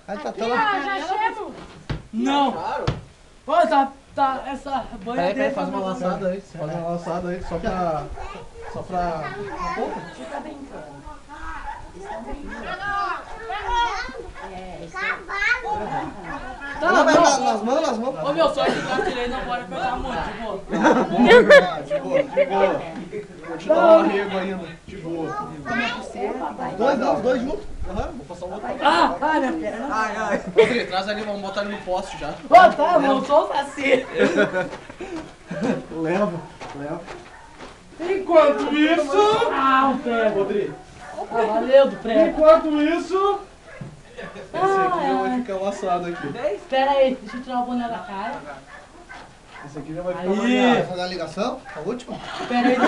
Aí tá tão... já chego. Não. Pô, tá, essa banha Peraí, dele... faz uma laçada aí. Faz uma laçada aí, só pra... A ponta? Fica brincando. Tá, Não, vai não. nas mãos. Ô, meu, só de cartilha aí não pode apertar muito, de boa. De boa. Vou te dar um arrego ainda. De boa. Dois juntos. Aham, vou passar o outro. Ai, minha perna. Ai. Rodrigo, traz ali, vamos botar ele no poste já. Ô, tá, não sou assim. Leva. Enquanto isso... Ah, o pé. Rodrigo. Ah, valeu do prego. Enquanto isso... Esse aqui já vai Ai. ficar laçado aqui. Espera aí, deixa eu tirar o boné da cara. Esse aqui já vai ficar Aí. molhado. Vai fazer a ligação? A última? Espera aí, deixa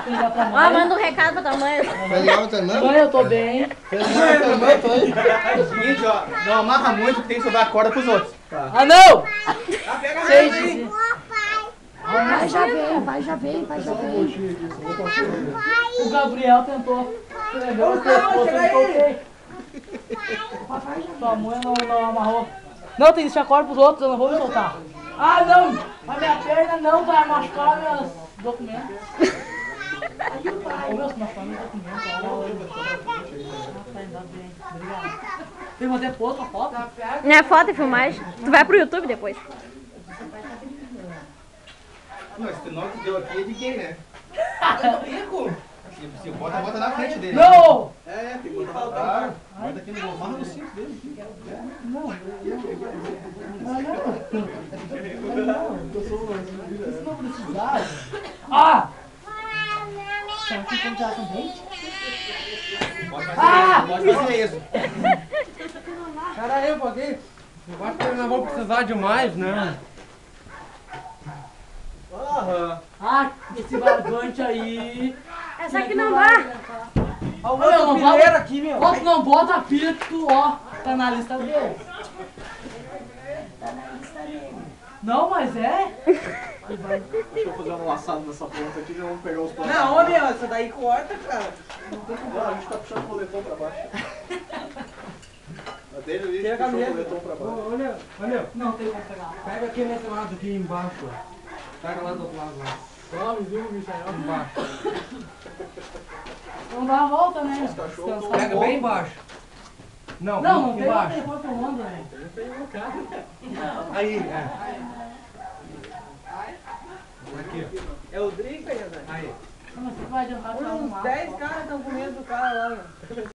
eu ligar pra mãe. Ó, manda um recado pra tua mãe. Vai ligar pra tua irmã? Mãe, eu tô bem. Vai ligar pra tua irmã, tô aí. É o seguinte, ó, não amarra muito que tem que sobrar a corda pros outros. Ah, não! Pega Seis aí. de... Vai, já vem. O Gabriel tentou. Não, chega aí. Sua mãe não amarrou. Não, tem que deixar corda pros outros, eu não vou me soltar. Ah, não! A minha perna não vai machucar meus documentos. Ô, meu, se machucar meus documentos, tá, ainda bem. Obrigado. Tem até posto a foto? Não é foto e filmagem. Tu vai pro YouTube depois. Não, esse nó que deu aqui é de quem, né? Rico! Você bota na frente dele. Não! É, tem que botar na frente. Bota aqui no amarra no cinto dele. Isso não precisava. Ah! Será que tem que tirar também? Pode fazer isso. Pera aí um pouquinho. Eu acho que eu não vou precisar de mais, né? Aham. Ah, esse barbante aí. Essa aqui não dá. Olha o Meu, não outro bota- pileiro aqui, meu. Ó, tu não bota a pilha que tu, ó, tá na lista dele. Não, mas é? Deixa eu fazer uma laçada nessa ponta aqui, já vamos pegar os passos. Não, ô meu, essa daí corta, cara. A gente tá puxando o moletom pra baixo. A dele ali, Tira a puxou o camisa. moletom pra baixo. Olha, Não tem como pegar. pega aqui nesse lado aqui embaixo, ó. Pega lá do outro lado lá. Some, viu, Michael? Embaixo. Vamos dar a volta, né? cachorros Descansar. Pega bem embaixo. Não, Não tem embaixo. depois pro mundo, né? Aí, é. Aqui, É o Drica, né? ó. Aí. Mas você vai adiantar pra Uns arrumar. 10 caras estão comendo do cara lá, meu.